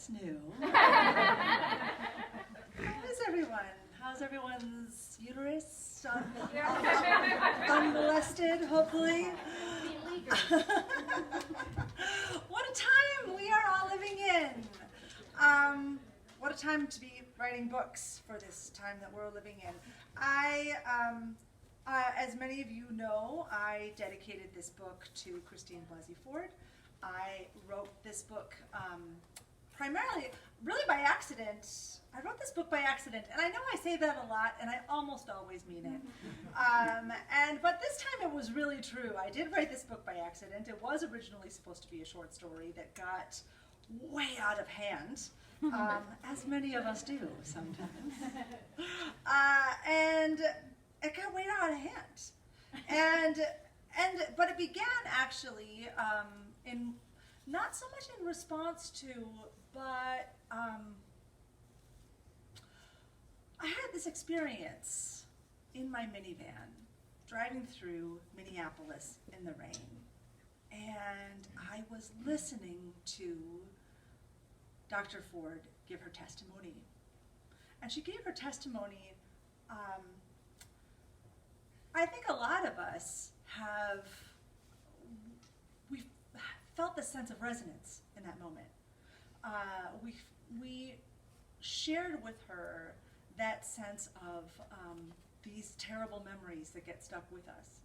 That's new. How is everyone? How's everyone's uterus? Unmolested, hopefully. What a time we are all living in. What a time to be writing books for this time that we're living in. As many of you know, I dedicated this book to Christine Blasey Ford. I wrote this book primarily, really by accident. I wrote this book by accident, and I know I say that a lot, and I almost always mean it. But this time it was really true. I did write this book by accident. It was originally supposed to be a short story that got way out of hand, as many of us do sometimes. And it got way out of hand. But it began actually in not so much in response to, but I had this experience in my minivan driving through Minneapolis in the rain, and I was listening to Dr. Ford give her testimony. And she gave her testimony, I think a lot of us we've felt this sense of resonance in that moment. We shared with her that sense of these terrible memories that get stuck with us,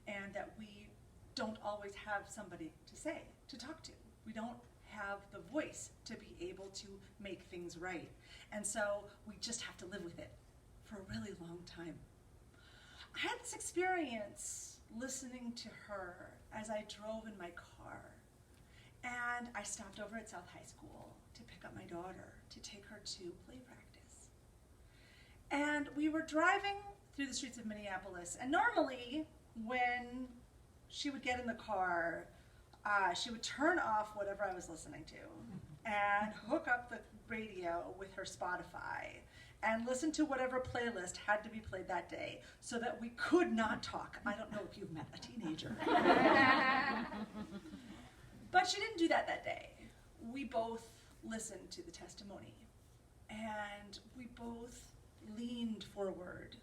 and that we don't always have somebody to talk to. We don't have the voice to be able to make things right. And so we just have to live with it for a really long time. I had this experience listening to her as I drove in my car. And I stopped over at South High School to pick up my daughter, to take her to play practice. And we were driving through the streets of Minneapolis, and normally when she would get in the car, she would turn off whatever I was listening to and hook up the radio with her Spotify and listen to whatever playlist had to be played that day so that we could not talk. I don't know if you've met a teenager. But she didn't do that day. We both listened to the testimony, and we both leaned forward,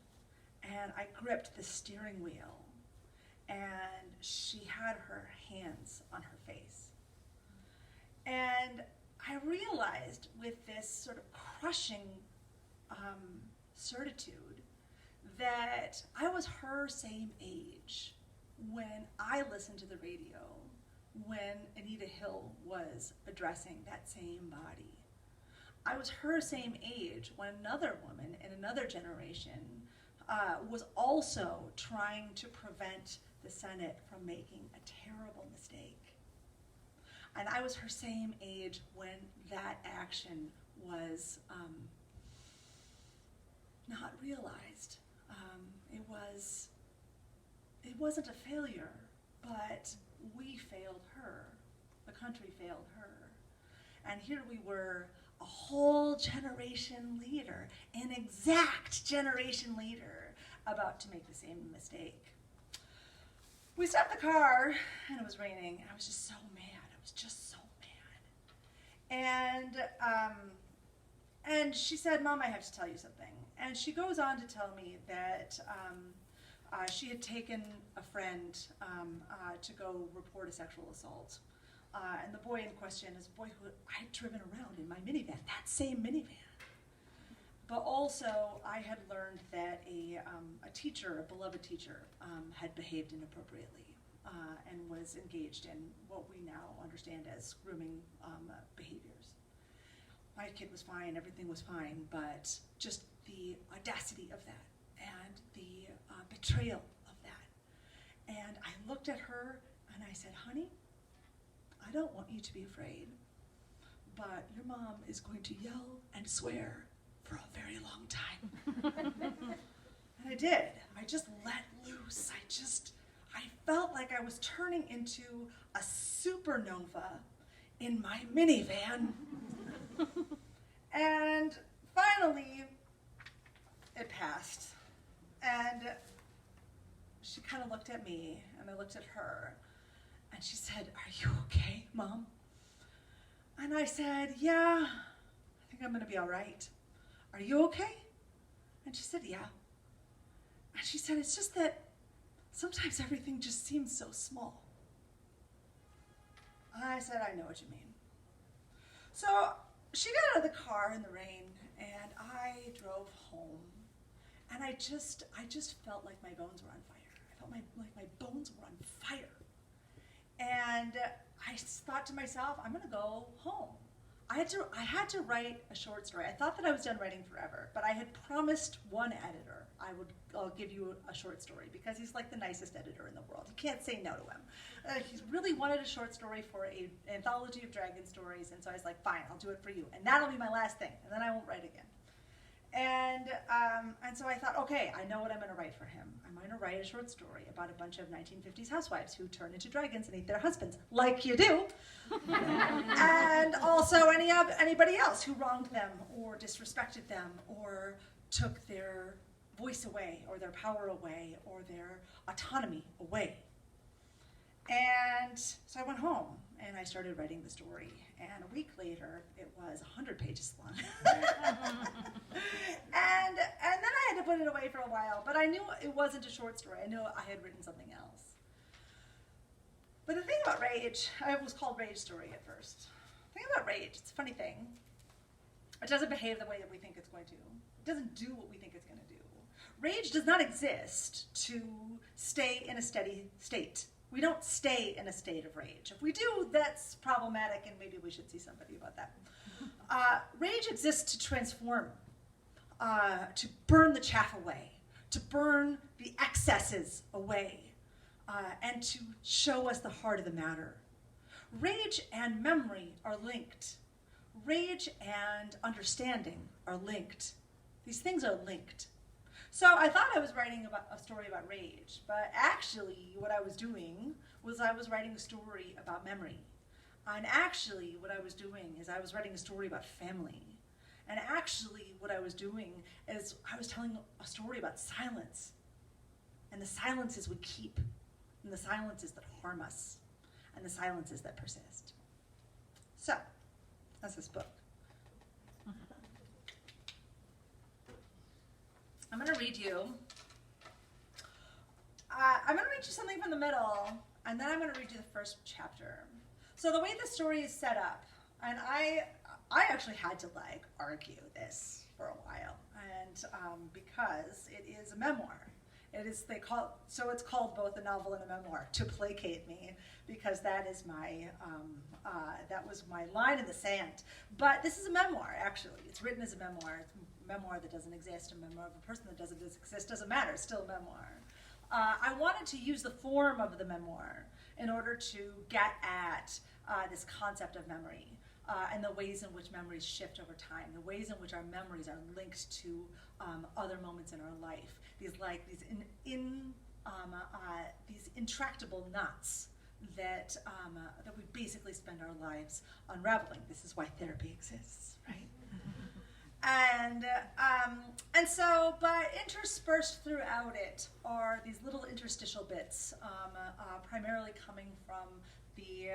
and I gripped the steering wheel, and she had her hands on her face. And I realized with this sort of crushing certitude that I was her same age when I listened to the radio, when Anita Hill was addressing that same body. I was her same age when another woman in another generation was also trying to prevent the Senate from making a terrible mistake. And I was her same age when that action was not realized. It wasn't a failure, but we failed her. The country failed her. And here we were, a whole generation later, an exact generation later, about to make the same mistake. We stopped the car, and it was raining, and I was just so mad. I was just so mad. And she said, "Mom, I have to tell you something." And she goes on to tell me that she had taken a friend to go report a sexual assault. And the boy in question is a boy who I had driven around in my minivan, that same minivan. But also, I had learned that a teacher, a beloved teacher, had behaved inappropriately and was engaged in what we now understand as grooming behaviors. My kid was fine, everything was fine, but just the audacity of that and the betrayal of that. And I looked at her and I said, "Honey, I don't want you to be afraid, but your mom is going to yell and swear for a very long time." And I did. I just let loose. I felt like I was turning into a supernova in my minivan. And finally, it passed. And she kind of looked at me, and I looked at her, and she said, "Are you okay, Mom?" And I said, "Yeah, think I'm going to be all right. Are you okay? And she said, yeah. And she said, it's just that sometimes everything just seems so small. I said, I know what you mean. So she got out of the car in the rain, and I drove home. And I just felt like my bones were on fire. I felt like my bones were on fire. And I thought to myself, I'm going to go home. I had to write a short story. I thought that I was done writing forever, but I had promised one editor I'll give you a short story, because he's like the nicest editor in the world. You can't say no to him. He really wanted a short story for an anthology of dragon stories, and so I was like, fine, I'll do it for you. And that'll be my last thing, and then I won't write again. And so I thought, okay, I know what I'm going to write for him. I'm going to write a short story about a bunch of 1950s housewives who turn into dragons and eat their husbands, like you do. And also anybody else who wronged them or disrespected them or took their voice away or their power away or their autonomy away. And so I went home and I started writing the story. And a week later, it was 100 pages long. and then I had to put it away for a while. But I knew it wasn't a short story. I knew I had written something else. But the thing about Rage, it was called Rage Story at first. The thing about Rage, it's a funny thing. It doesn't behave the way that we think it's going to. It doesn't do what we think it's going to do. Rage does not exist to stay in a steady state. We don't stay in a state of rage. If we do, that's problematic, and maybe we should see somebody about that. Rage exists to transform, to burn the chaff away, to burn the excesses away, and to show us the heart of the matter. Rage and memory are linked. Rage and understanding are linked. These things are linked. So I thought I was writing about a story about rage, but actually what I was doing was I was writing a story about memory. And actually what I was doing is I was writing a story about family. And actually what I was doing is I was telling a story about silence. And the silences we keep, and the silences that harm us, and the silences that persist. So, that's this book. I'm going to read you. I'm going to read you something from the middle, and then I'm going to read you the first chapter. So the way the story is set up, and I actually had to argue this for a while, and because it is a memoir. It's called both a novel and a memoir to placate me, because that is that was my line in the sand. But this is a memoir, actually. It's written as a memoir. It's a memoir that doesn't exist, a memoir of a person that doesn't exist, doesn't matter, it's still a memoir. I wanted to use the form of the memoir in order to get at this concept of memory and the ways in which memories shift over time, the ways in which our memories are linked to other moments in our life, these intractable knots that we basically spend our lives unraveling. This is why therapy exists, right? And so, but interspersed throughout it are these little interstitial bits, primarily coming from the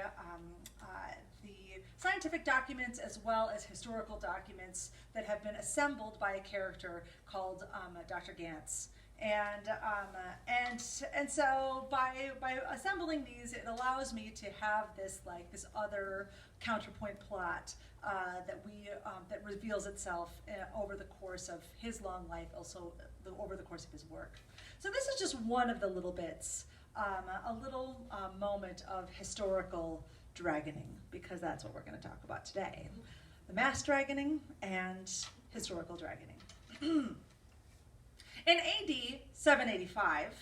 scientific documents as well as historical documents that have been assembled by a character called Dr. Gantz. And so by assembling these, it allows me to have this other counterpoint plot that reveals itself over the course of his long life, also over the course of his work. So this is just one of the little bits, a little moment of historical dragoning, because that's what we're going to talk about today. The mass dragoning and historical dragoning. In AD 785,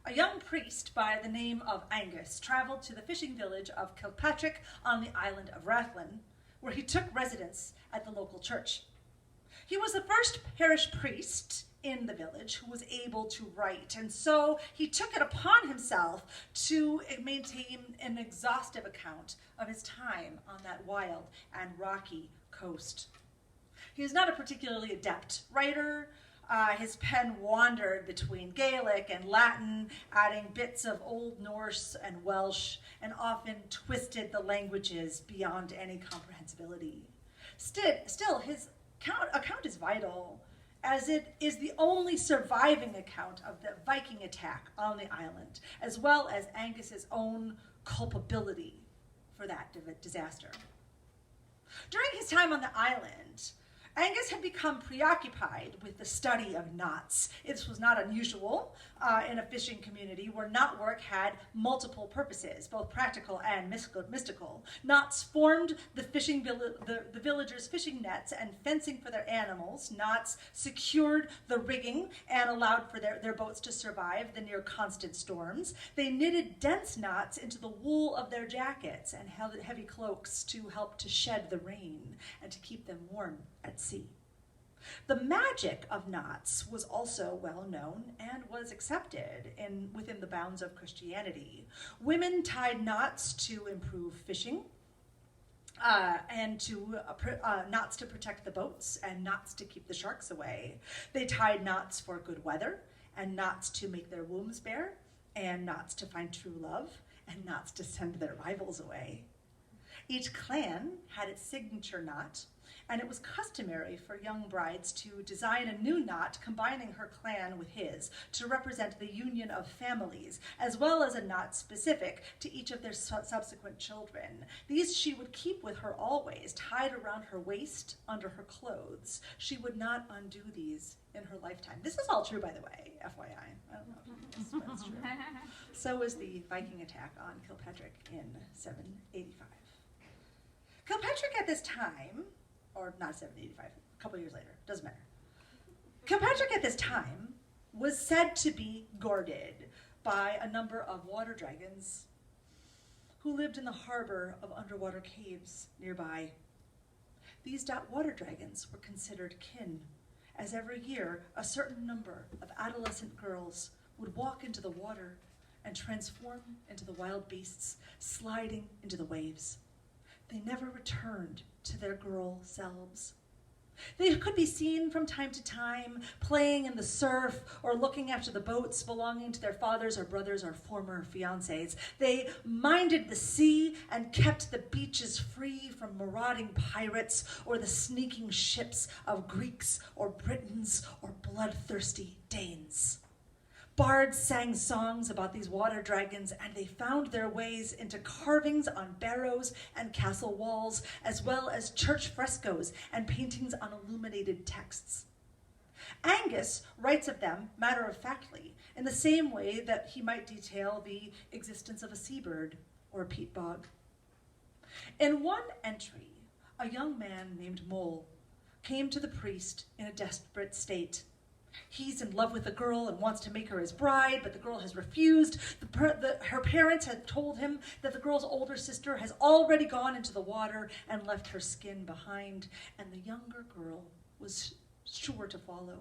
a young priest by the name of Angus traveled to the fishing village of Kilpatrick on the island of Rathlin, where he took residence at the local church. He was the first parish priest in the village who was able to write, and so he took it upon himself to maintain an exhaustive account of his time on that wild and rocky coast. He was not a particularly adept writer. His pen wandered between Gaelic and Latin, adding bits of Old Norse and Welsh, and often twisted the languages beyond any comprehensibility. Still, his account is vital, as it is the only surviving account of the Viking attack on the island, as well as Angus's own culpability for that disaster. During his time on the island, Angus had become preoccupied with the study of knots. This was not unusual in a fishing community where knot work had multiple purposes, both practical and mystical. Knots formed the villagers' fishing nets and fencing for their animals. Knots secured the rigging and allowed for their boats to survive the near constant storms. They knitted dense knots into the wool of their jackets and held heavy cloaks to help to shed the rain and to keep them warm at sea. The magic of knots was also well known and was accepted within the bounds of Christianity. Women tied knots to improve fishing, and knots to protect the boats, and knots to keep the sharks away. They tied knots for good weather, and knots to make their wombs bare, and knots to find true love, and knots to send their rivals away. Each clan had its signature knot, and it was customary for young brides to design a new knot combining her clan with his to represent the union of families, as well as a knot specific to each of their subsequent children. These she would keep with her always, tied around her waist under her clothes. She would not undo these in her lifetime. This is all true, by the way, FYI. I don't know if this, but it's true. So was the Viking attack on Kilpatrick in 785. Kilpatrick at this time, or not 785, a couple years later, doesn't matter. Kilpatrick at this time was said to be guarded by a number of water dragons who lived in the harbor of underwater caves nearby. These water dragons were considered kin, as every year a certain number of adolescent girls would walk into the water and transform into the wild beasts, sliding into the waves. They never returned to their girl selves. They could be seen from time to time playing in the surf or looking after the boats belonging to their fathers or brothers or former fiancés. They minded the sea and kept the beaches free from marauding pirates or the sneaking ships of Greeks or Britons or bloodthirsty Danes. Bards sang songs about these water dragons, and they found their ways into carvings on barrows and castle walls, as well as church frescoes and paintings on illuminated texts. Angus writes of them matter-of-factly, in the same way that he might detail the existence of a seabird or a peat bog. In one entry, a young man named Mole came to the priest in a desperate state. He's in love with a girl and wants to make her his bride, but the girl has refused. Her parents had told him that the girl's older sister has already gone into the water and left her skin behind, and the younger girl was sure to follow.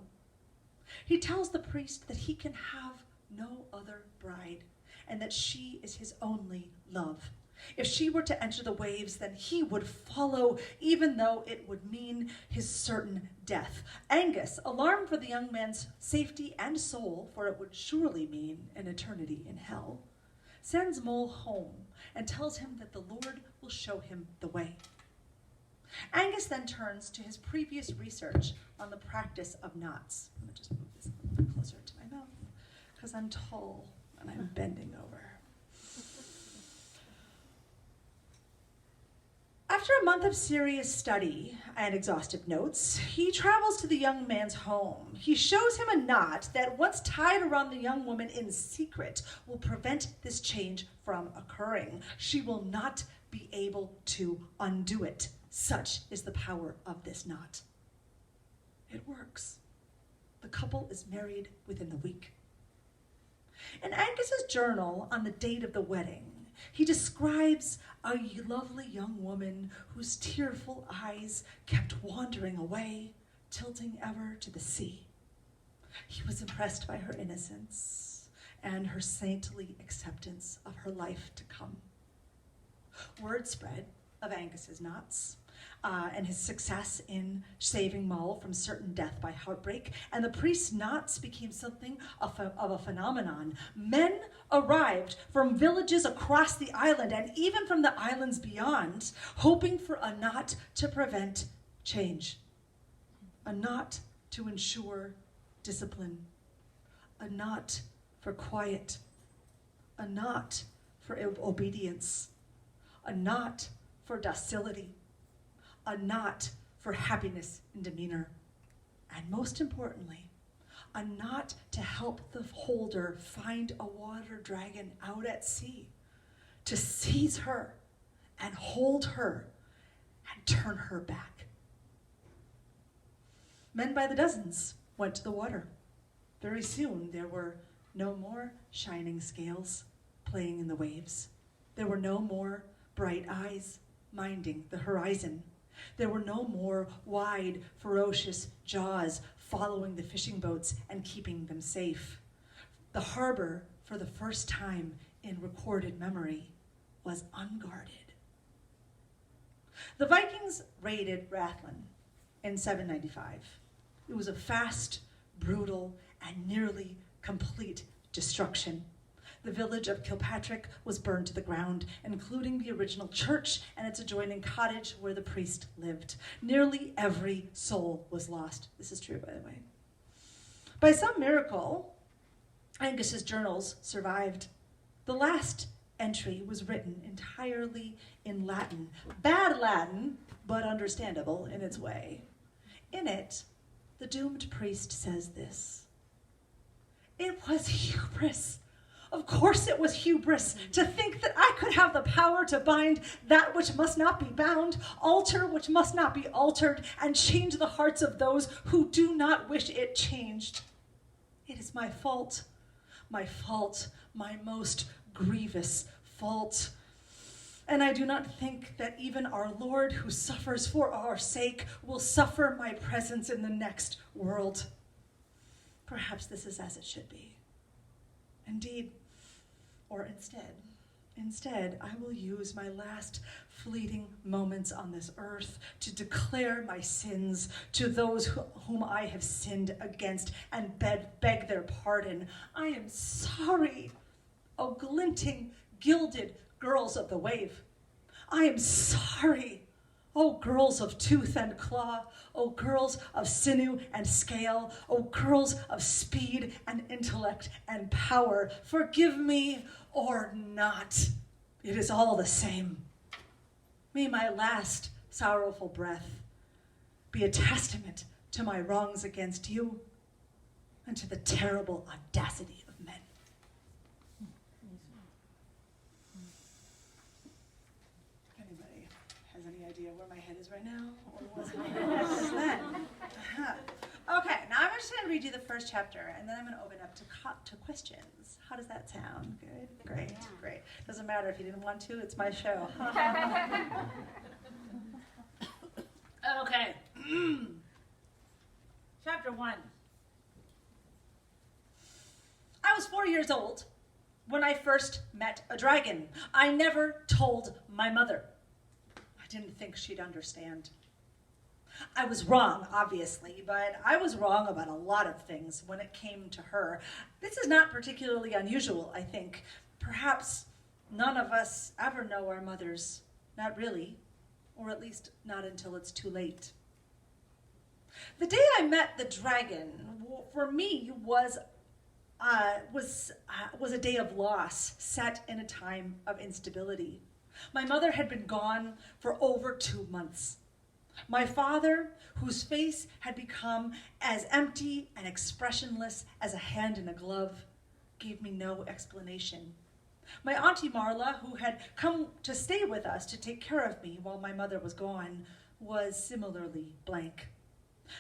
He tells the priest that he can have no other bride, and that she is his only love. If she were to enter the waves, then he would follow, even though it would mean his certain death. Angus, alarmed for the young man's safety and soul, for it would surely mean an eternity in hell, sends Mole home and tells him that the Lord will show him the way. Angus then turns to his previous research on the practice of knots. I'm going to just move this a little bit closer to my mouth, because I'm tall and I'm bending over. After a month of serious study and exhaustive notes, he travels to the young man's home. He shows him a knot that, once tied around the young woman in secret, will prevent this change from occurring. She will not be able to undo it. Such is the power of this knot. It works. The couple is married within the week. In Angus's journal on the date of the wedding, he describes a lovely young woman whose tearful eyes kept wandering away, tilting ever to the sea. He was impressed by her innocence and her saintly acceptance of her life to come. Word spread of Angus's knots and his success in saving Mull from certain death by heartbreak, and the priest's knots became something of a phenomenon. Men arrived from villages across the island and even from the islands beyond, hoping for a knot to prevent change. a knot to ensure discipline, a knot for quiet, a knot for obedience, a knot for docility, a knot for happiness in demeanor, and most importantly, a knot to help the holder find a water dragon out at sea, to seize her and hold her and turn her back. Men by the dozens went to the water. Very soon there were no more shining scales playing in the waves. There were no more bright eyes minding the horizon. There were no more wide, ferocious jaws following the fishing boats and keeping them safe. The harbor, for the first time in recorded memory, was unguarded. The Vikings raided Rathlin in 795. It was a fast, brutal, and nearly complete destruction. The village of Kilpatrick was burned to the ground, including the original church and its adjoining cottage where the priest lived. Nearly every soul was lost. This is true, by the way. By some miracle, Angus's journals survived. The last entry was written entirely in Latin. Bad Latin, but understandable in its way. In it, the doomed priest says this: "It was hubris. Of course it was hubris to think that I could have the power to bind that which must not be bound, alter which must not be altered, and change the hearts of those who do not wish it changed. It is my fault, my most grievous fault. And I do not think that even our Lord, who suffers for our sake, will suffer my presence in the next world. Perhaps this is as it should be. Indeed, or instead, I will use my last fleeting moments on this earth to declare my sins to those whom I have sinned against and beg their pardon. I am sorry, O glinting, gilded girls of the wave. I am sorry, O girls of tooth and claw, O girls of sinew and scale, O girls of speed and intellect and power. Forgive me or not. It is all the same. May my last sorrowful breath be a testament to my wrongs against you and to the terrible audacity of men." Anybody has any idea where my head is right now? Or was my head then? Okay, now I'm just going to read you the first chapter, and then I'm going to open up to questions. How does that sound? Good? Great, yeah. Great. Doesn't matter if you didn't want to, it's my show. Okay. Chapter 1. I was 4 years old when I first met a dragon. I never told my mother. I didn't think she'd understand. I was wrong, obviously, but I was wrong about a lot of things when it came to her. This is not particularly unusual, I think. Perhaps none of us ever know our mothers. Not really, or at least not until it's too late. The day I met the dragon, for me, was a day of loss, set in a time of instability. My mother had been gone for over 2 months. My father, whose face had become as empty and expressionless as a hand in a glove, gave me no explanation. My Auntie Marla, who had come to stay with us to take care of me while my mother was gone, was similarly blank.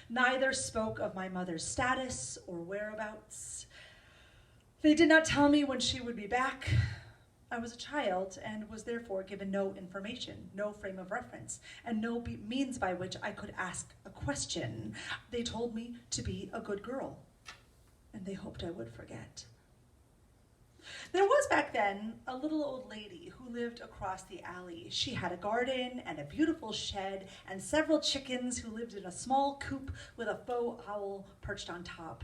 Neither spoke of my mother's status or whereabouts. They did not tell me when she would be back. I was a child and was therefore given no information, no frame of reference, and no means by which I could ask a question. They told me to be a good girl, and they hoped I would forget. There was back then a little old lady who lived across the alley. She had a garden and a beautiful shed and several chickens who lived in a small coop with a faux owl perched on top.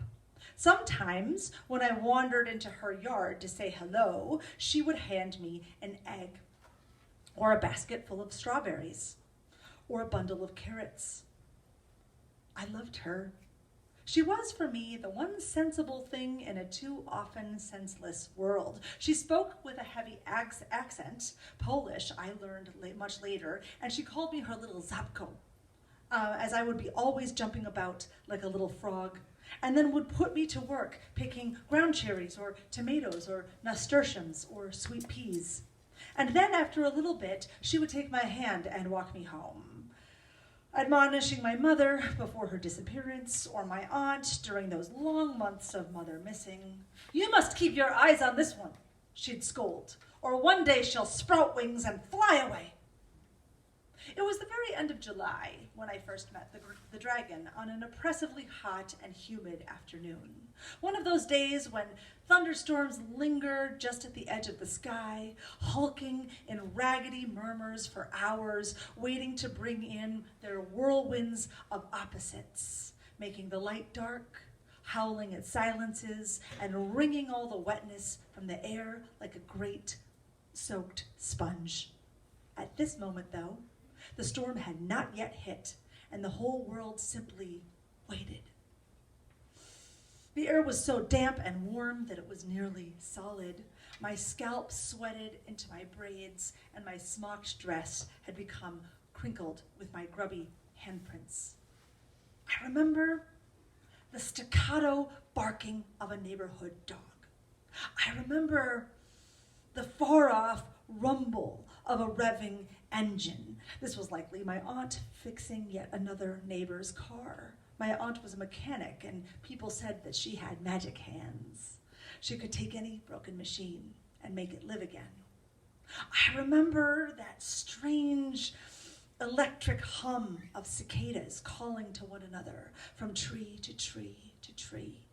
Sometimes, when I wandered into her yard to say hello, she would hand me an egg, or a basket full of strawberries, or a bundle of carrots. I loved her. She was, for me, the one sensible thing in a too often senseless world. She spoke with a heavy accent, Polish, I learned much later, and she called me her little Zapko, as I would be always jumping about like a little frog, and then would put me to work picking ground cherries or tomatoes or nasturtiums or sweet peas. And then after a little bit, she would take my hand and walk me home, admonishing my mother before her disappearance, or my aunt during those long months of mother missing. "You must keep your eyes on this one," she'd scold, "or one day she'll sprout wings and fly away." It was the very end of July when I first met the dragon on an oppressively hot and humid afternoon. One of those days when thunderstorms linger just at the edge of the sky, hulking in raggedy murmurs for hours, waiting to bring in their whirlwinds of opposites, making the light dark, howling at silences, and wringing all the wetness from the air like a great soaked sponge. At this moment, though, the storm had not yet hit, and the whole world simply waited. The air was so damp and warm that it was nearly solid. My scalp sweated into my braids, and my smocked dress had become crinkled with my grubby handprints. I remember the staccato barking of a neighborhood dog. I remember the far-off rumble of a revving engine. This was likely my aunt fixing yet another neighbor's car. My aunt was a mechanic, and people said that she had magic hands. She could take any broken machine and make it live again. I remember that strange electric hum of cicadas calling to one another from tree to tree to tree.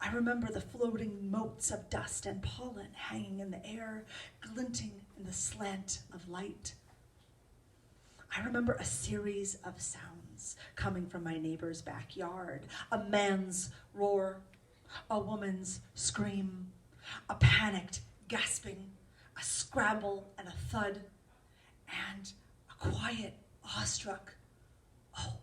I remember the floating motes of dust and pollen hanging in the air, glinting in the slant of light. I remember a series of sounds coming from my neighbor's backyard: a man's roar, a woman's scream, a panicked gasping, a scrabble and a thud, and a quiet, awestruck "oh."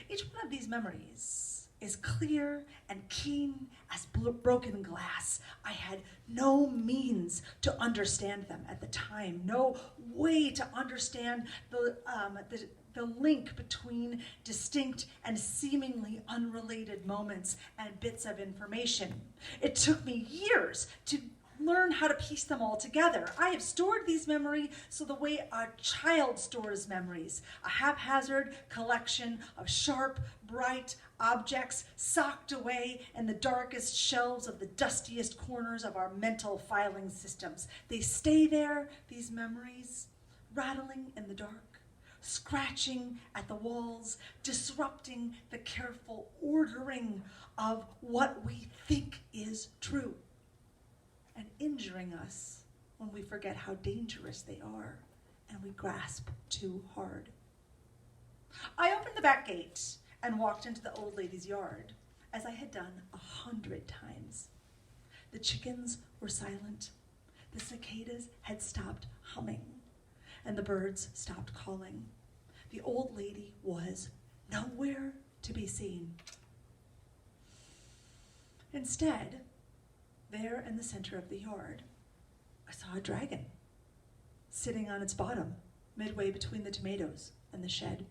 Each one of these memories is clear and keen as broken glass. I had no means to understand them at the time, no way to understand the link between distinct and seemingly unrelated moments and bits of information. It took me years to learn how to piece them all together. I have stored these memories so the way a child stores memories, a haphazard collection of sharp, bright objects socked away in the darkest shelves of the dustiest corners of our mental filing systems. They stay there, these memories, rattling in the dark, scratching at the walls, disrupting the careful ordering of what we think is true, and injuring us when we forget how dangerous they are and we grasp too hard. I opened the back gate and walked into the old lady's yard, as I had done 100 times. The chickens were silent, the cicadas had stopped humming, and the birds stopped calling. The old lady was nowhere to be seen. Instead, there in the center of the yard, I saw a dragon, sitting on its bottom, midway between the tomatoes and the shed.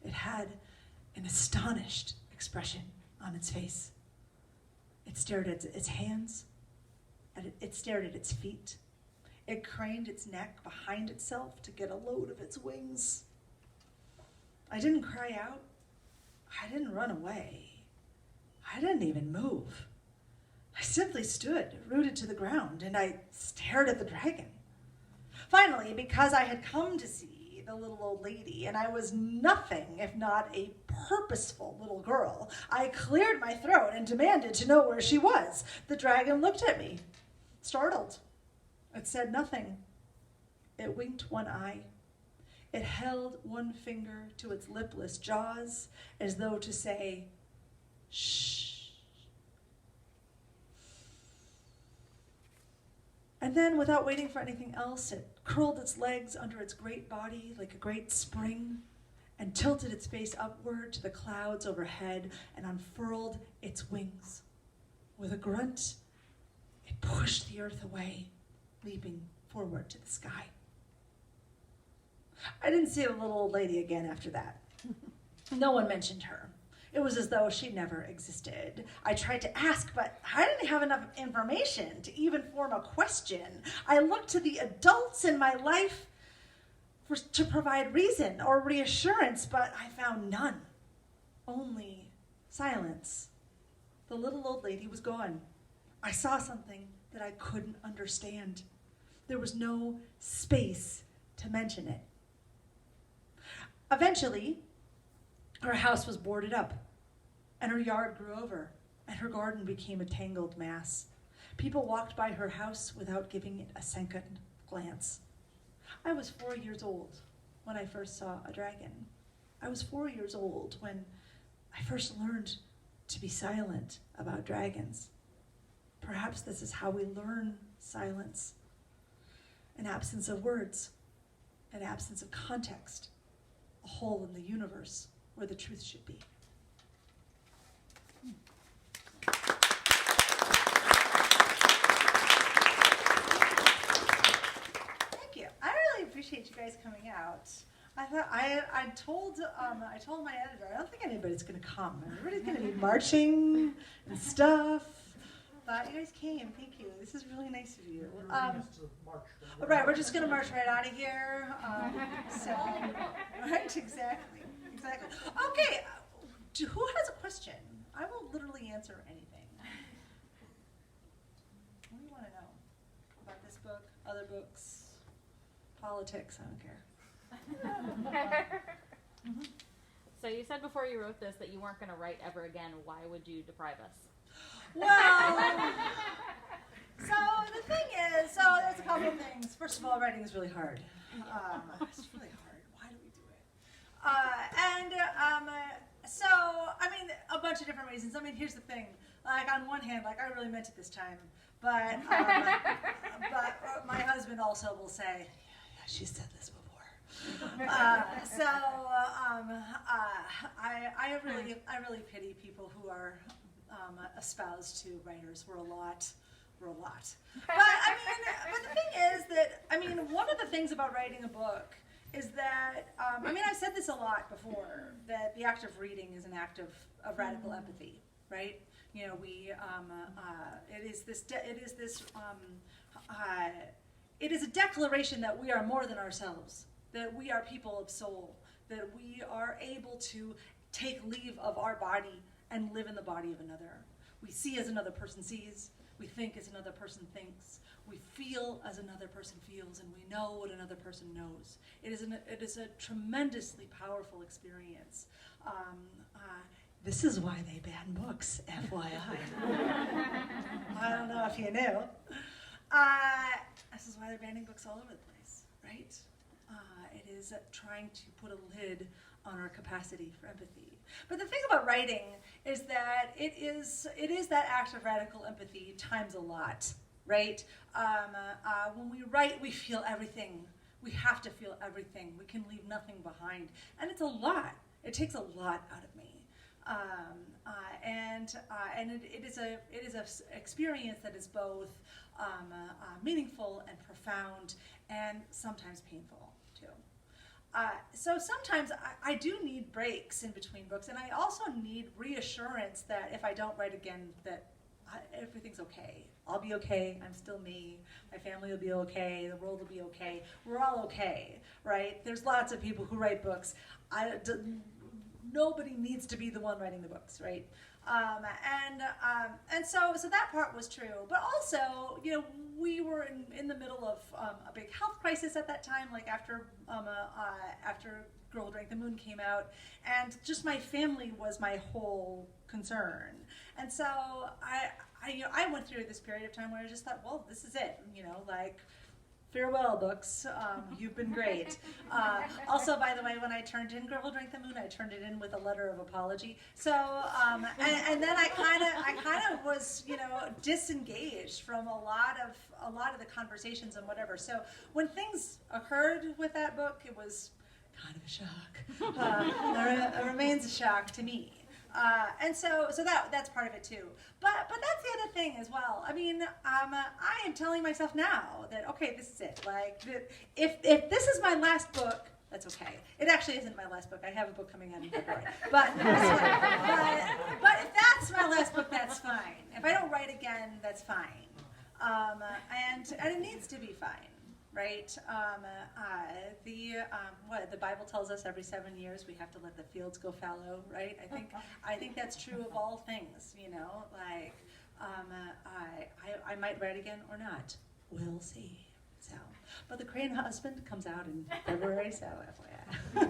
It had an astonished expression on its face. It stared at its hands, it stared at its feet. It craned its neck behind itself to get a load of its wings. I didn't cry out. I didn't run away. I didn't even move. I simply stood, rooted to the ground, and I stared at the dragon. Finally, because I had come to see the little old lady, and I was nothing if not a purposeful little girl, I cleared my throat and demanded to know where she was. The dragon looked at me, startled. It said nothing. It winked one eye. It held one finger to its lipless jaws, as though to say, "Shh." And then, without waiting for anything else, it curled its legs under its great body like a great spring and tilted its face upward to the clouds overhead and unfurled its wings. With a grunt, it pushed the earth away, leaping forward to the sky. I didn't see the little old lady again after that. No one mentioned her. It was as though she never existed. I tried to ask, but I didn't have enough information to even form a question. I looked to the adults in my life to provide reason or reassurance, but I found none. Only silence. The little old lady was gone. I saw something that I couldn't understand. There was no space to mention it. Eventually, her house was boarded up, and her yard grew over, and her garden became a tangled mass. People walked by her house without giving it a second glance. I was 4 years old when I first saw a dragon. I was 4 years old when I first learned to be silent about dragons. Perhaps this is how we learn silence. An absence of words, an absence of context, a hole in the universe where the truth should be. Thank you. I really appreciate you guys coming out. I thought I told my editor, I don't think anybody's going to come. Everybody's going to be marching and stuff. But you guys came. Thank you. This is really nice of you. Right, we're just going to march right out of here. Right, exactly. Okay, who has a question? I will literally answer anything. What do you want to know about this book, other books, politics? I don't care. Mm-hmm. So you said before you wrote this that you weren't going to write ever again. Why would you deprive us? Well, so the thing is, there's a couple of things. First of all, writing is really hard. It's really hard. Why do we do it? So, I mean, a bunch of different reasons. I mean, here's the thing. Like, on one hand, like, I really meant it this time. But my husband also will say, yeah, she said this before. I really pity people who are espoused to writers. We're a lot. But the thing is that, I mean, one of the things about writing a book is that, I've said this a lot before, that the act of reading is an act of radical empathy, right? You know, it is a declaration that we are more than ourselves, that we are people of soul, that we are able to take leave of our body and live in the body of another. We see as another person sees, we think as another person thinks, we feel as another person feels, and we know what another person knows. It is a tremendously powerful experience. This is why they ban books, FYI. I don't know if you knew. This is why they're banning books all over the place, right? It is trying to put a lid on our capacity for empathy. But the thing about writing is that it is that act of radical empathy times a lot, right? When we write, we feel everything. We have to feel everything. We can leave nothing behind. And it's a lot. It takes a lot out of me. It is an experience that is both meaningful and profound and sometimes painful too. So sometimes I do need breaks in between books, and I also need reassurance that if I don't write again, that everything's okay. I'll be okay. I'm still me. My family will be okay. The world will be okay. We're all okay, right? There's lots of people who write books. Nobody needs to be the one writing the books, right? So that part was true. But also, you know, we were in the middle of a big health crisis at that time, like after Girl Who Drank the Moon came out, and just my family was my whole concern. And so I went through this period of time where I just thought, well, this is it, you know, like, farewell, books. You've been great. Also, by the way, when I turned in Girl Who Drank the Moon, I turned it in with a letter of apology. So, and then I kind of was, you know, disengaged from a lot of the conversations and whatever. So when things occurred with that book, it was kind of a shock. It remains a shock to me. And so that's part of it too. But that's the other thing as well. I mean, I am telling myself now that, okay, this is it. Like, if this is my last book, that's okay. It actually isn't my last book. I have a book coming out in February. But if that's my last book, that's fine. If I don't write again, that's fine. And it needs to be fine. Right? The Bible tells us every 7 years we have to let the fields go fallow, right? I think that's true of all things, you know, like, I might write again or not. We'll see. So, but The Crane Husband comes out in February, so FYI.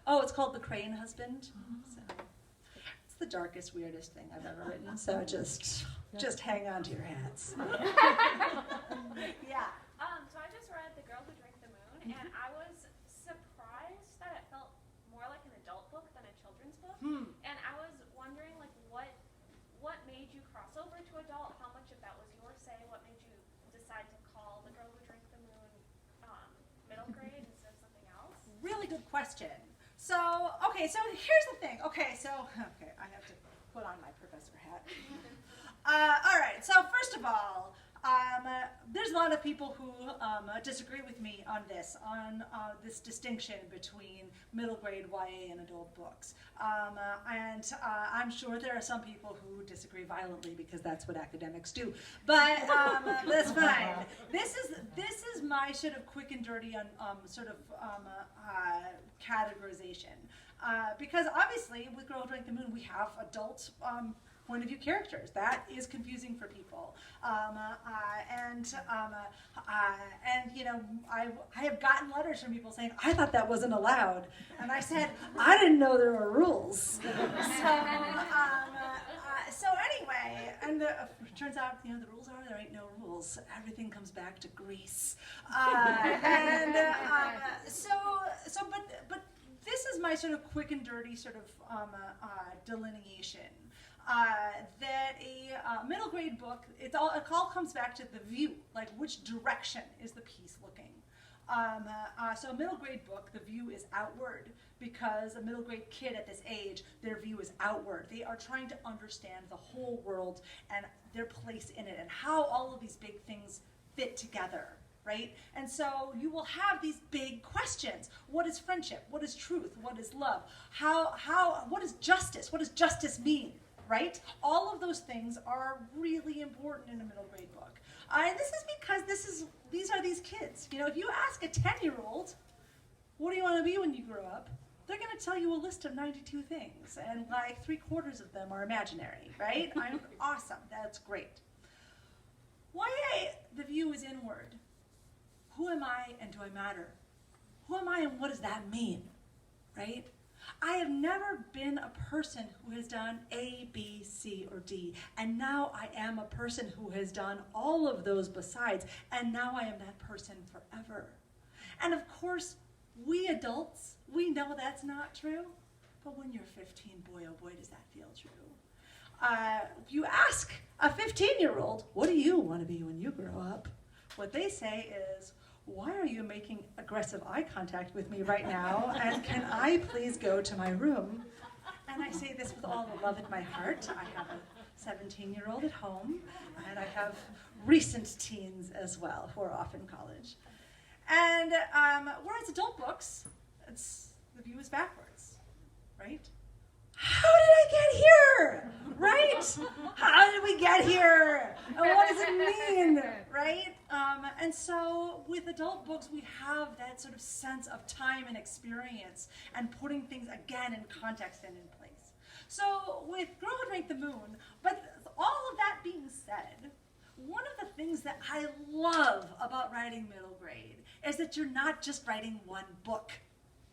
Oh, it's called The Crane Husband. So. The darkest, weirdest thing I've ever written. So just hang on to your hats. Yeah. So I just read The Girl Who Drank the Moon, and I was surprised that it felt more like an adult book than a children's book. And I was wondering, like, what made you cross over to adult? How much of that was your say? What made you decide to call The Girl Who Drank the Moon middle grade instead of something else? Really good question. So here's the thing. Okay, I have to put on my professor hat. All right, so first of all, there's a lot of people who disagree with me on this distinction between middle grade YA and adult books. And I'm sure there are some people who disagree violently because that's what academics do. But that's fine. This is my sort of quick and dirty categorization. Because obviously with Girl Who Drank the Moon we have adult point of view characters. That is confusing for people. And you know, I have gotten letters from people saying, I thought that wasn't allowed. And I said, I didn't know there were rules. So anyway, and it turns out, you know, the rules are there ain't no rules. Everything comes back to Greece. But this is my sort of quick and dirty sort of delineation. That a middle grade book, it all comes back to the view, like which direction is the piece looking. So a middle grade book, the view is outward because a middle grade kid at this age, their view is outward. They are trying to understand the whole world and their place in it and how all of these big things fit together. Right? And so you will have these big questions. What is friendship? What is truth? What is love? What is justice? What does justice mean? Right? All of those things are really important in a middle grade book. And this is because these are these kids. You know, if you ask a 10-year-old, what do you want to be when you grow up? They're going to tell you a list of 92 things, and like 3/4 of them are imaginary, right? I'm awesome. That's great. YA, the view is inward. Who am I and do I matter? Who am I and what does that mean, right? I have never been a person who has done A, B, C, or D, and now I am a person who has done all of those besides, and now I am that person forever. And of course, we adults, we know that's not true, but when you're 15, boy, oh boy, does that feel true. If you ask a 15-year-old, what do you want to be when you grow up? What they say is, why are you making aggressive eye contact with me right now? And can I please go to my room? And I say this with all the love in my heart. I have a 17-year-old at home, and I have recent teens as well who are off in college. And whereas adult books, the view is backwards, right? How did I get here? Right? How did we get here? And what does it mean? Right? And so with adult books, we have that sort of sense of time and experience and putting things again in context and in place. So with Girl Who Drank the Moon, but all of that being said, one of the things that I love about writing middle grade is that you're not just writing one book.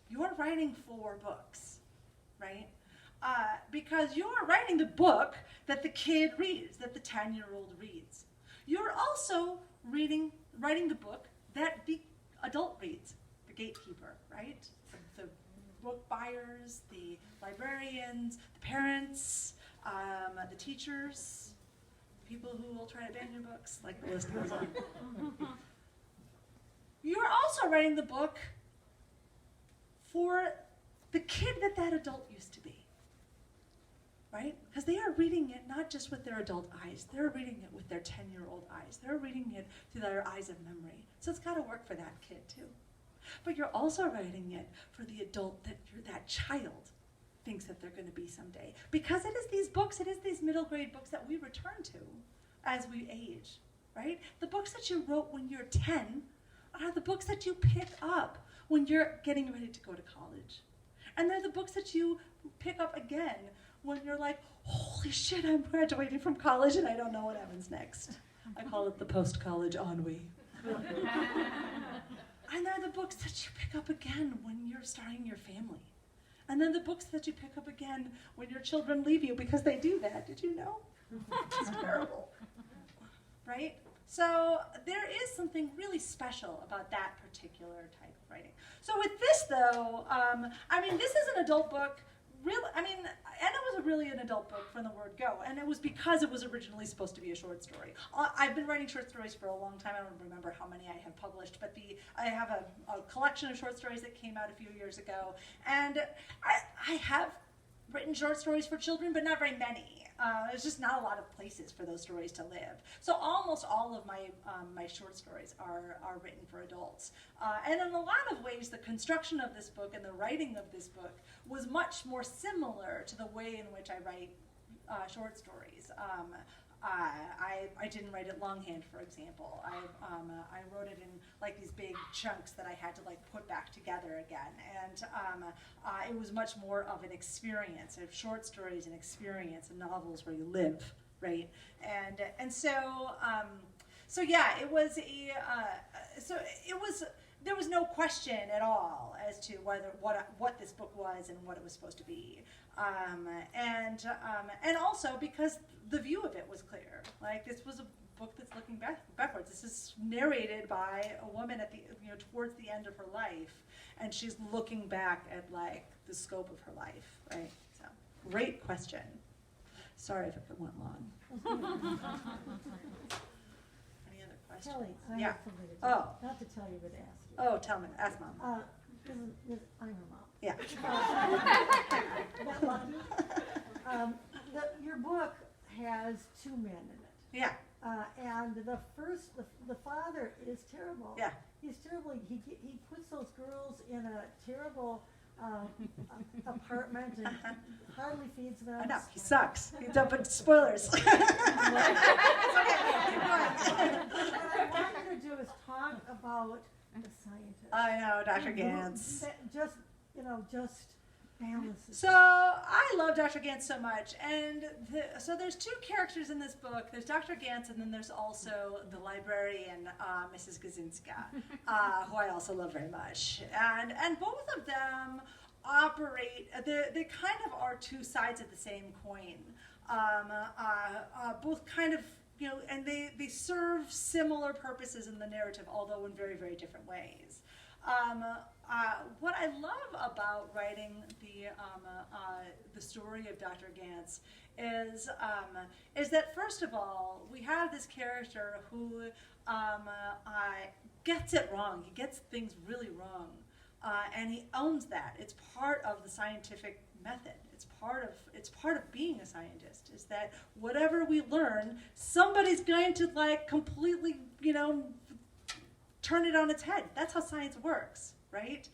You're writing 4 books, right? Because you're writing the book that the kid reads, that the 10-year-old reads. You're also writing the book that the adult reads, the gatekeeper, right? The book buyers, the librarians, the parents, the teachers, people who will try to ban your books, like the list goes on. you're also writing the book for the kid that adult used to be, right? Because they are reading it not just with their adult eyes, they're reading it with their 10-year-old eyes. They're reading it through their eyes of memory. So it's got to work for that kid too. But you're also writing it for the adult that child thinks that they're going to be someday. Because it is these middle grade books that we return to as we age, right? The books that you wrote when you're 10 are the books that you pick up when you're getting ready to go to college. And they're the books that you pick up again when you're like, holy shit, I'm graduating from college and I don't know what happens next. I call it the post-college ennui. And they're the books that you pick up again when you're starting your family. And then the books that you pick up again when your children leave you, because they do that. Did you know? It's terrible. Right? So there is something really special about that particular type of writing. So with this, though, this is an adult book. And it was really an adult book from the word go, and it was because it was originally supposed to be a short story. I've been writing short stories for a long time. I don't remember how many I have published, but I have a collection of short stories that came out a few years ago, and I have written short stories for children, but not very many. There's just not a lot of places for those stories to live. So almost all of my short stories are written for adults. And in a lot of ways, the construction of this book and the writing of this book was much more similar to the way in which I write short stories. I didn't write it longhand, for example. I wrote it in like these big chunks that I had to like put back together again, and it was much more of an experience. Of short stories, an experience, and novels where you live, right? And so yeah, it was there was no question at all as to what this book was and what it was supposed to be, and also because the view of it was clear. Like, this was a book that's looking backwards. This is narrated by a woman at towards the end of her life, and she's looking back at like the scope of her life, right? So, great question. Sorry if it went long. Any other questions? Kelly, I Yeah. have something to tell you. Not to tell you, but to ask you. Oh, tell me. Ask Mom. I'm her mom. Yeah. That lucky. Your book has two men in it. Yeah. And the father is terrible. Yeah. He's terrible. He puts those girls in a terrible apartment and hardly feeds them. I know, he sucks. He don't put spoilers. What I want you to do is talk about the scientist. I know, Dr. Gantz. Just balances. So I love Dr. Gantz so much, and so there's two characters in this book. There's Dr. Gantz, and then there's also the librarian, Mrs. Gazinska, who I also love very much. And both of them operate. They kind of are two sides of the same coin. Both kind of, and they serve similar purposes in the narrative, although in very, very different ways. What I love about writing the story of Dr. Gantz is that, first of all, we have this character who gets it wrong. He gets things really wrong, and he owns that. It's part of the scientific method. It's part of being a scientist. Is that whatever we learn, somebody's going to like completely, turn it on its head. That's how science works, right?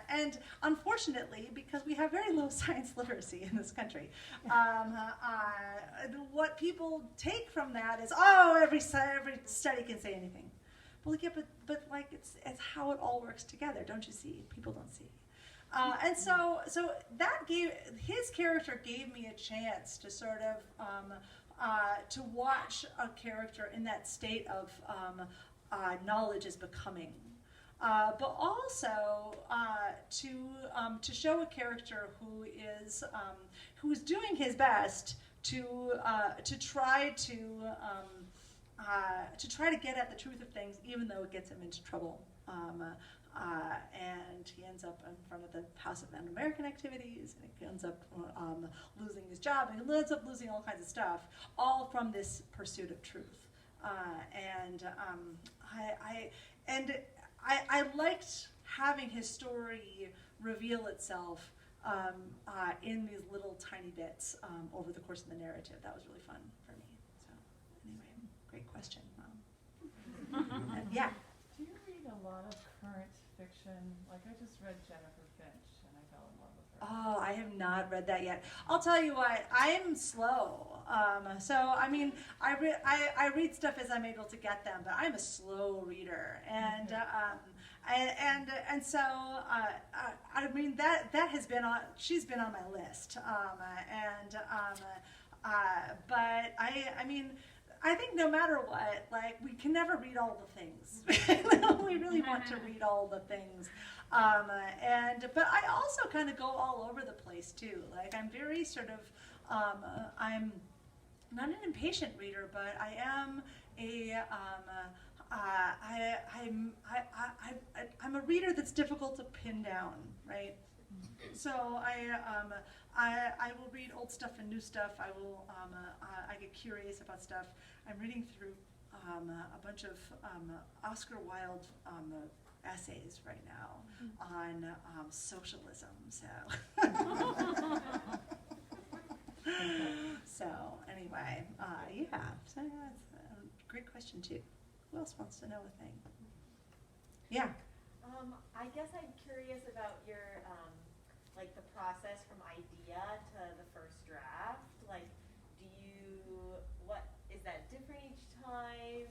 And unfortunately, because we have very low science literacy in this country, what people take from that is, every study can say anything. Well, yeah, but like it's how it all works together, don't you see? People don't see. And so that his character gave me a chance to sort of to watch a character in that state of knowledge is becoming, but also to show a character who is doing his best to try to get at the truth of things, even though it gets him into trouble. And he ends up in front of the House of Un-American Activities, and he ends up losing his job, and he ends up losing all kinds of stuff, all from I liked having his story reveal itself in these little tiny bits over the course of the narrative. That was really fun for me. So anyway, great question, Mom. Yeah. Do you read a lot of current fiction? Like I just read Jennifer Finch and I fell in love with her. Oh, I have not read that yet. I'll tell you what, I'm slow. So I mean, I read stuff as I'm able to get them, but I'm a slow reader, and and so I mean that has been on. She's been on my list, but I mean. I think no matter what, like, we can never read all the things. We really want to read all the things. But I also kind of go all over the place too. Like, I'm very sort of, I'm not an impatient reader, but I am I'm a reader that's difficult to pin down, right? So I will read old stuff and new stuff. I will I get curious about stuff. I'm reading through a bunch of Oscar Wilde essays right now on socialism. So so anyway, yeah. So that's a great question too. Who else wants to know a thing? Yeah. I guess I'm curious about your, like the process from idea to the first draft. Like, what, is that different each time?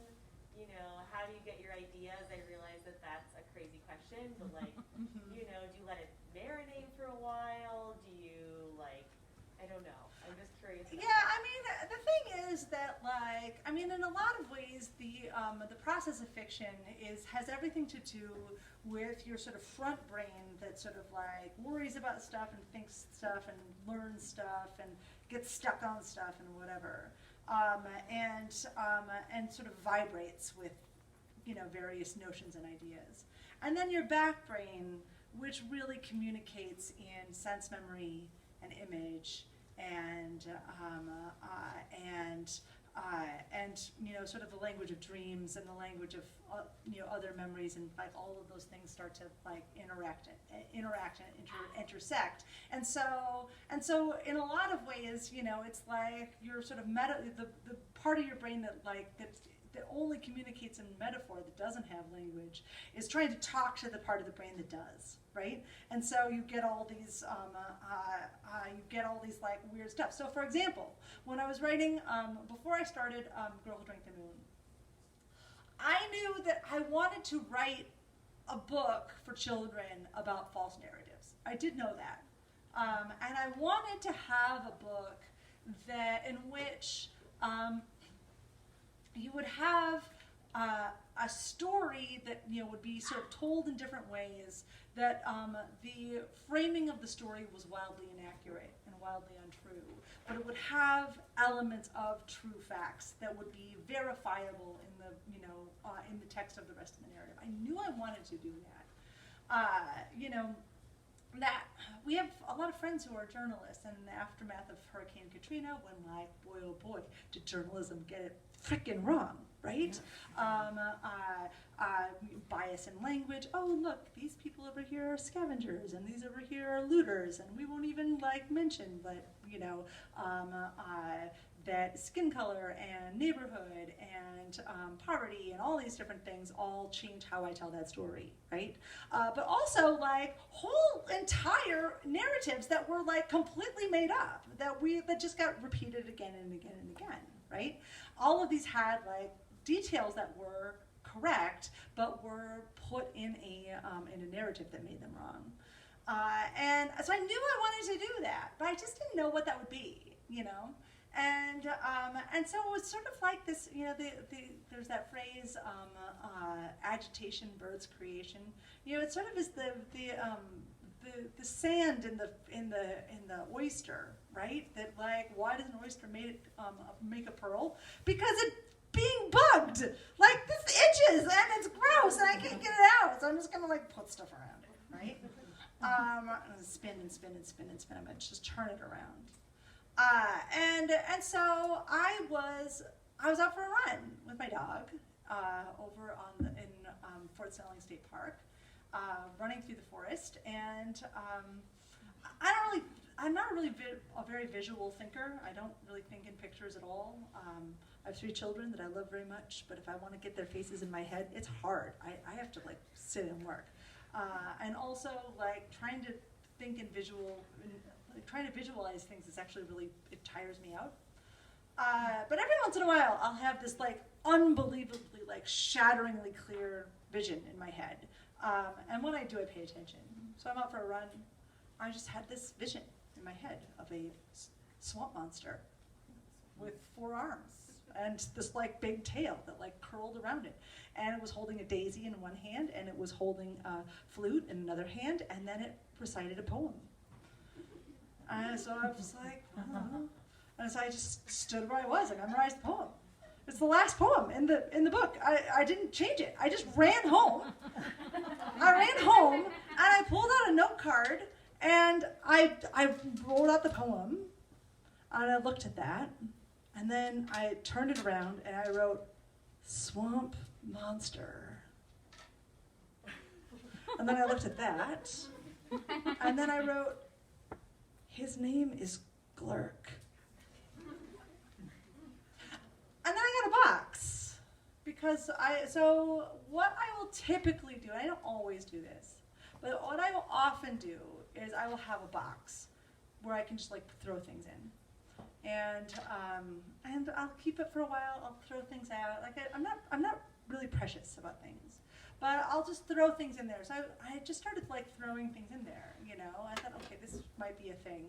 You know, how do you get your ideas? I realize that that's a crazy question, but like, you know, do you let it marinate for a while? Do you like, I don't know. I'm just curious. Yeah, I mean, the thing is that, like, I mean, in a lot of ways, the process of fiction has everything to do with your sort of front brain that sort of like worries about stuff and thinks stuff and learns stuff and gets stuck on stuff and whatever, and sort of vibrates with, you know, various notions and ideas. And then your back brain, which really communicates in sense memory and image and you know, sort of the language of dreams and the language of you know, other memories, and like all of those things start to like interact and intersect. And so in a lot of ways, you know, it's like your sort of the part of your brain that only communicates in metaphor, that doesn't have language, is trying to talk to the part of the brain that does, right? And so you get all these like weird stuff. So for example, when I was writing, before I started Girl Who Drank the Moon, I knew that I wanted to write a book for children about false narratives. I did know that. And I wanted to have a book in which you would have a story that, you know, would be sort of told in different ways, that the framing of the story was wildly inaccurate and wildly untrue, but it would have elements of true facts that would be verifiable in the, you know, in the text of the rest of the narrative. I knew I wanted to do that. You know, that we have a lot of friends who are journalists, and in the aftermath of Hurricane Katrina, when, like, boy oh boy, did journalism get it frickin' wrong, right? Bias in language. Oh, look, these people over here are scavengers, and these over here are looters, and we won't even like mention, but you know, that skin color and neighborhood and poverty and all these different things all change how I tell that story, right? But also, like, whole entire narratives that were like completely made up, that just got repeated again and again and again, right? All of these had like details that were correct, but were put in a narrative that made them wrong. And so I knew I wanted to do that, but I just didn't know what that would be, you know? And so it was sort of like this, you know, there's that phrase, agitation births creation. You know, it sort of is the sand in the oyster, right? That, like, why does an oyster make a pearl? Because it's being bugged. Like, this itches and it's gross and I can't get it out. So I'm just gonna like put stuff around it, right? Spin and spin and spin and spin. I'm gonna just turn it around. And so I was out for a run with my dog, over in Fort Snelling State Park, running through the forest, and I'm not really a very visual thinker. I don't really think in pictures at all. I have 3 children that I love very much, but if I want to get their faces in my head, it's hard. I have to like sit and work. And also like trying to think in trying to visualize things is actually really, it tires me out. But every once in a while, I'll have this like unbelievably like shatteringly clear vision in my head. And when I do, I pay attention. So I'm out for a run. I just had this vision in my head of a swamp monster with 4 arms and this like big tail that like curled around it. And it was holding a daisy in one hand, and it was holding a flute in another hand, and then it recited a poem. And so I was like, oh. And so I just stood where I was. I memorized the poem. It's the last poem in the book. I didn't change it. I just ran home. I ran home, and I pulled out a note card, and I wrote out the poem, and I looked at that, and then I turned it around, and I wrote, swamp monster. And then I looked at that, and then I wrote, his name is Glurk. And then I got a box, because so what I will typically do, I don't always do this, but what I will often do is I will have a box where I can just like throw things in. And I'll keep it for a while, I'll throw things out. Like I'm not really precious about things, but I'll just throw things in there. So I just started like throwing things in there, you know. I thought, okay, this might be a thing.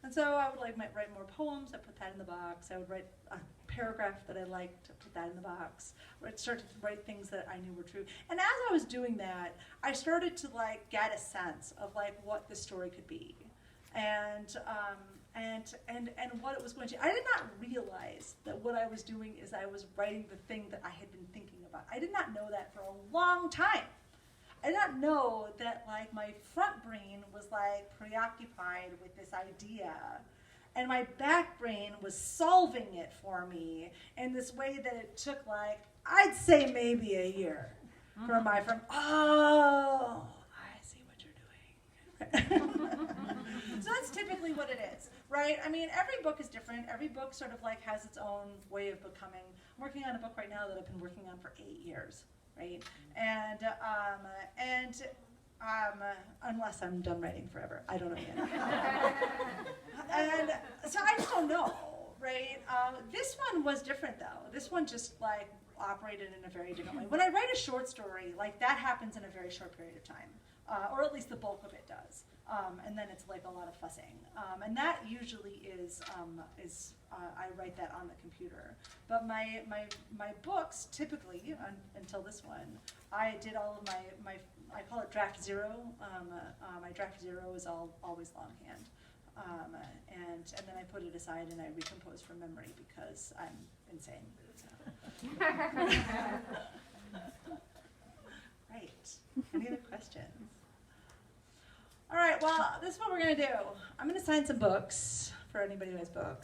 And so I would like might write more poems, I put that in the box. I would write a paragraph that I liked, put that in the box. I'd start to write things that I knew were true. And as I was doing that, I started to like get a sense of like what the story could be. And what it was going to. I did not realize that what I was doing is I was writing the thing that I had been thinking about. I did not know that for a long time. I did not know that like my front brain was like preoccupied with this idea, and my back brain was solving it for me in this way that it took like, I'd say maybe a year from oh, I see what you're doing. So that's typically what it is, right? I mean, every book is different. Every book sort of like has its own way of becoming. I'm working on a book right now that I've been working on for 8 years, right? And unless I'm done writing forever, I don't know yet. And so I just don't know, right? This one was different though. This one just like operated in a very different way. When I write a short story, like that happens in a very short period of time, or at least the bulk of it does. And then it's like a lot of fussing. And that usually is I write that on the computer. But my books, typically, until this one, I did all of my I call it draft 0. My draft 0 is always longhand. And then I put it aside and I recompose from memory because I'm insane. So. Right. Any other questions? All right, well, this is what we're going to do. I'm going to sign some books for anybody who has books.